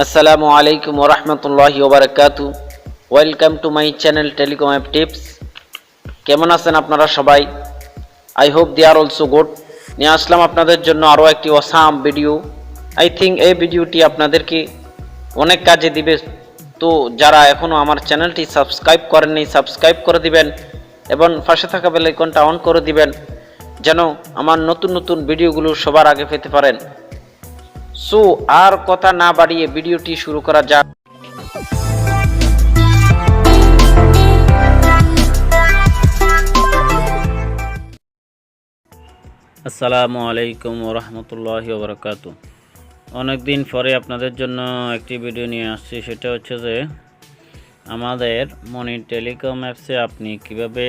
আসসালামু আলাইকুম ওরহমতুল্লাহি ওবারাকাতু। Welcome to my channel telecom app tips. কেমন আছেন আপনারা সবাই? I hope they are also good. নিয়ে আসলাম আপনাদের জন্য আরও একটি অসাম ভিডিও। আই থিঙ্ক এই ভিডিওটি আপনাদেরকে অনেক কাজে দিবে। তো যারা এখনও আমার চ্যানেলটি সাবস্ক্রাইব করেননি সাবস্ক্রাইব করে দিবেন এবং পাশে থাকা বেল আইকনটা অন করে দিবেন যেন আমার নতুন নতুন ভিডিওগুলো সবার আগে পেতে পারেন। সো আর কথা না বাড়িয়ে ভিডিওটি শুরু করা যাক। আসসালামু আলাইকুম ওরহমতুল্লাহি ওবরাকাতু। অনেকদিন পরে আপনাদের জন্য একটি ভিডিও নিয়ে আসছি। সেটা হচ্ছে যে আমাদের মনি টেলিকম অ্যাপসে আপনি কিভাবে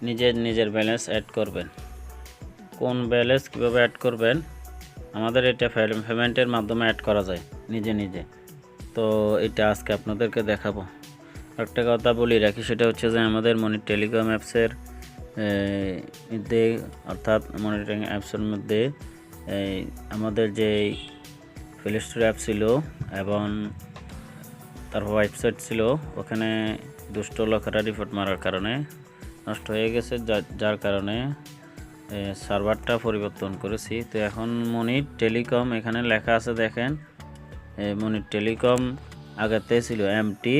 নিজের ব্যালেন্স অ্যাড করবেন, কোন ব্যালেন্স কিভাবে অ্যাড করবেন। আমাদের এটা পেমেন্টের মাধ্যমে অ্যাড করা যায় নিজে। তো এটা আজকে আপনাদেরকে দেখাবো। একটা কথা বলি রাখি, সেটা হচ্ছে যে আমাদের মনি টেলিকম অ্যাপসের মধ্যে অর্থাৎ মনিটরিং অ্যাপসের মধ্যে আমাদের যে প্লে স্টোর অ্যাপ ছিল এবং তারপর ওয়েবসাইট ছিল, ওখানে দুষ্ট লোকেরা রিপোর্ট মারার কারণে নষ্ট হয়ে গেছে, যার কারণে সার্ভারটা পরিবর্তন করেছি। তো এখন মনি টেলিকম এখানে লেখা আছে, দেখেন মনি টেলিকম আগেতে ছিল এমটি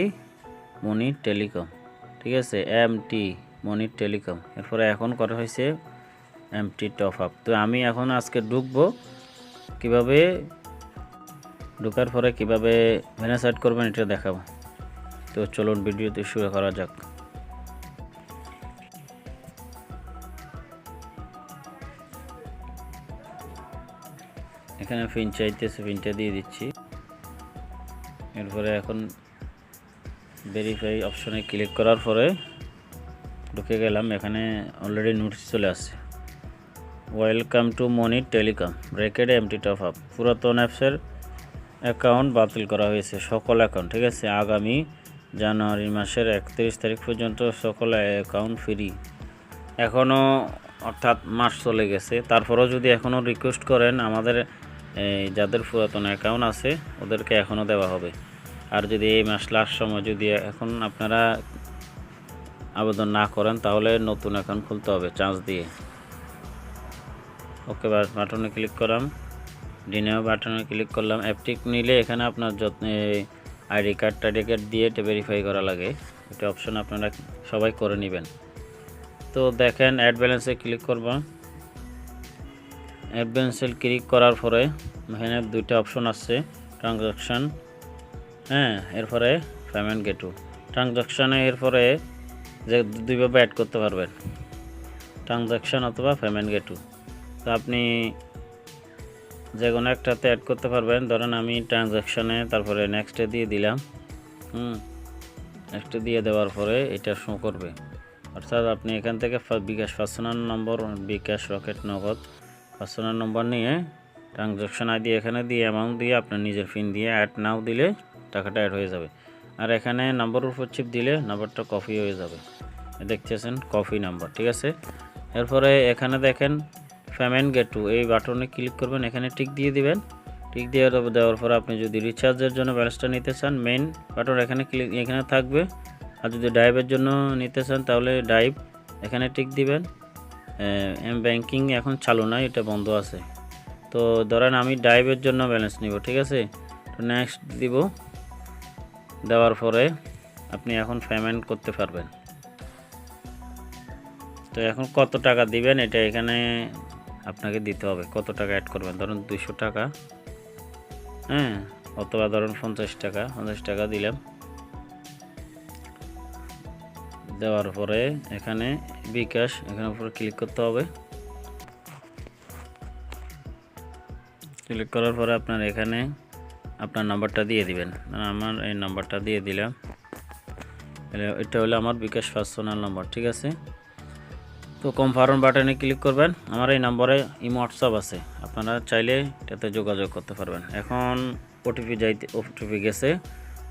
মনি টেলিকম, ঠিক আছে, এমটি মনি টেলিকম। এরপরে এখন করা হয়েছে এমটি টপ আপ। তো আমি এখন আজকে ঢুকবো, কিভাবে ঢোকার পরে কিভাবে ব্যালেন্স অ্যাড করবেন এটা দেখাবো। তো চলুন ভিডিওতে শুরু করা যাক। এখানে পিন চাইতেছে, পিনটা দিয়ে দিচ্ছি। এরপরে এখন ভেরিফাই অপশনে ক্লিক করার পরে ঢুকে গেলাম। এখানে অলরেডি নোটিশ চলে আসছে, welcome to Moni telecom bracket MT top up. পুরাতন অ্যাপসের অ্যাকাউন্ট বাতিল করা হয়েছে, সকল অ্যাকাউন্ট, ঠিক আছে। আগামী জানুয়ারি মাসের 31 তারিখ পর্যন্ত সকল অ্যাকাউন্ট ফ্রি। এখনও অর্থাৎ মাস চলে গেছে, তারপরেও যদি এখনও রিকোয়েস্ট করেন, আমাদের যাদের পুরাতন অ্যাকাউন্ট আছে ওদেরকে এখনও দেওয়া হবে। আর যদি এই মাস লাস্ট সময় যদি এখন আপনারা আবেদন না করেন, তাহলে নতুন অ্যাকাউন্ট খুলতে হবে চার্জ দিয়ে। ওকে বাটনে ক্লিক করলাম, ডিনেও বাটনে ক্লিক করলাম। অ্যাপটি নিলে এখানে আপনার আইডি কার্ড দিয়ে এটা ভেরিফাই করা লাগে। এটা অপশন আপনারা সবাই করে নেবেন। তো দেখেন অ্যাড ব্যালেন্সে ক্লিক করব। অ্যাড ব্যালেন্সে ক্লিক করার পরে এখানে দুইটা অপশন আছে, ট্রানজাকশান, এরপরে পেমেন্ট গেটু। ট্রানজাকশানে এরপরে যে দুইভাবে অ্যাড করতে পারবেন, ট্রানজাকশান অথবা পেমেন্ট গেটু। তো আপনি যে কোনো একটাতে অ্যাড করতে পারবেন। ধরেন আমি ট্রানজাকশানে তারপরে নেক্সটে দিয়ে দিলাম। নেক্সটে দিয়ে দেওয়ার পরে এটা শো করবে, অর্থাৎ আপনি এখান থেকে বিকাশ পার্সোনাল নম্বর, বিকাশ রকেট নগদ পার্সোনাল নম্বর নিয়ে ট্রানজাকশান আইডি এখানে দিয়ে অ্যামাউন্ট দিয়ে আপনার নিজের পিন দিয়ে অ্যাড নাও দিলে টাকাটা অ্যাড হয়ে যাবে। আর এখানে নাম্বার উপর চিপ দিলে নাম্বারটা কপি হয়ে যাবে, দেখতেছেন কপি নাম্বার, ঠিক আছে। এরপরে এখানে দেখেন পেমেন্ট গেটু, এই বাটনে ক্লিক করবেন, এখানে টিক দিয়ে দিবেন। টিক দিয়ে দেওয়ার পর আপনি যদি রিচার্জের জন্য ব্যালেন্সটা নিতে চান, মেইন বাটন এখানে থাকবে। আর যদি ডাইভের জন্য নিতে চান তাহলে ডাইভ, এখানে টিক দিবেন। ব্যাংকিং এখন চালু নয়, এটা বন্ধ আছে। তো ধরেন আমি ডাইভের জন্য ব্যালেন্স নিব, ঠিক আছে। তো নেক্সট দিব, দেওয়ার পরে আপনি এখন পেমেন্ট করতে পারবেন। তো এখন কত টাকা দিবেন এটা এখানে আপনাকে দিতে হবে, কত টাকা অ্যাড করবেন। ধরুন 200 টাকা, অথবা ধরুন 50 টাকা দিলাম। দেওয়ার পরে এখানে বিকাশ, এখানে উপরে ক্লিক করতে হবে। ক্লিক করার পরে আপনার এখানে আপনার নাম্বারটা দিয়ে দিবেন। আমার এই নাম্বারটা দিয়ে দিলাম, এটা হলো আমার বিকাশ পার্সোনাল নাম্বার, ঠিক আছে। তো কনফার্ম বাটনে ক্লিক করবেন। আমার এই নম্বরে ইমো হোয়াটসঅ্যাপ আছে, আপনারা চাইলে এটাতে যোগাযোগ করতে পারবেন। এখন ওটিপি গেছে,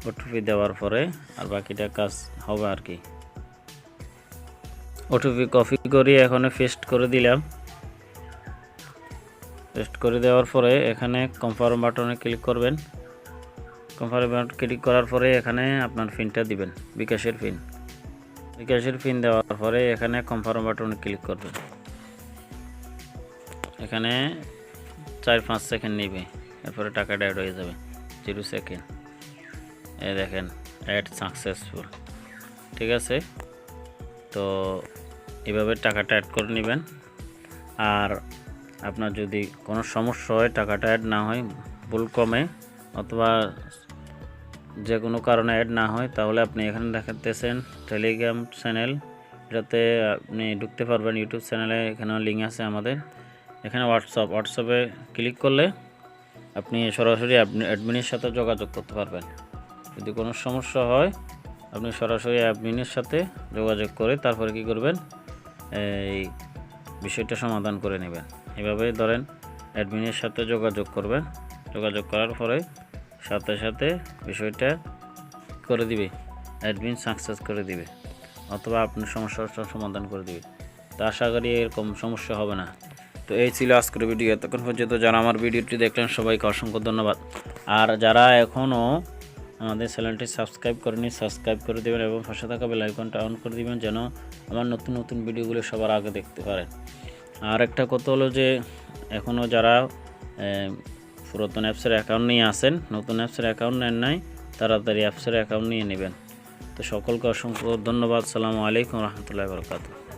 ওটিপি দেওয়ার পরে আর বাকিটা কাজ হবে আর কি। ওটিপি কপি করে এখানে পেস্ট করে দিলাম। পেস্ট করে দেওয়ার পরে এখানে কনফার্ম বাটনে ক্লিক করবেন। কনফার্ম বাটন ক্লিক করার পরে এখানে আপনার পিনটা দিবেন, বিকাশের পিন দেওয়ার পরে এখানে কনফার্ম বাটনে ক্লিক করবেন। এখানে 4-5 সেকেন্ড নেবে, এরপরে টাকাটা অ্যাড হয়ে যাবে 0 সেকেন্ড। এই দেখেন অ্যাড সাকসেসফুল। ঠিক আছে, তো এভাবে টাকাটা অ্যাড করে নেবেন। আর আপনার যদি কোনো সমস্যা হয়, টাকাটা অ্যাড না হয়, ভুল কমে অথবা যে কোনো কারণে অ্যাড না হয়, তাহলে আপনি এখানে দেখাতেছেন টেলিগ্রাম চ্যানেল, এটাতে আপনি ঢুকতে পারবেন। ইউটিউব চ্যানেলে এখানে লিঙ্ক আছে আমাদের। এখানে হোয়াটসঅ্যাপে ক্লিক করলে আপনি সরাসরি অ্যাডমিনের সাথে যোগাযোগ করতে পারবেন। যদি কোনো সমস্যা হয় আপনি সরাসরি অ্যাডমিনের সাথে যোগাযোগ করে তারপরে কি করবেন, এই বিষয়টা সমাধান করে নেবেন। এভাবে ধরেন অ্যাডমিনের সাথে যোগাযোগ করবেন, যোগাযোগ করার পরে সাথে সাথে বিষয়টা করে দিবে, অ্যাডমিন সাকসেস করে দিবে অথবা আপনার সমস্যার সমাধান করে দিবে। তো আশা করি এরকম সমস্যা হবে না। তো এই ছিল আজকের ভিডিও। এতক্ষণ পর্যন্ত যারা আমার ভিডিওটি দেখলেন সবাইকে অসংখ্য ধন্যবাদ। আর যারা এখনও আমাদের চ্যানেলটি সাবস্ক্রাইব করেনি, সাবস্ক্রাইব করে দেবেন এবং পাশে থাকা বেল আইকনটা অন করে দেবেন যেন আমার নতুন নতুন ভিডিওগুলো সবার আগে দেখতে পারেন। আর একটা কথা হলো যে এখনও যারা পুরাতন অ্যাপসের অ্যাকাউন্ট নিয়ে আসেন, নতুন অ্যাপসের অ্যাকাউন্ট নেন নাই, তাড়াতাড়ি অ্যাপসের অ্যাকাউন্ট নিয়ে নেবেন। তো সকলকে অসংখ্য ধন্যবাদ। আসসালামু আলাইকুম রহমতুল্লাহি ওয়া বারাকাতুহু।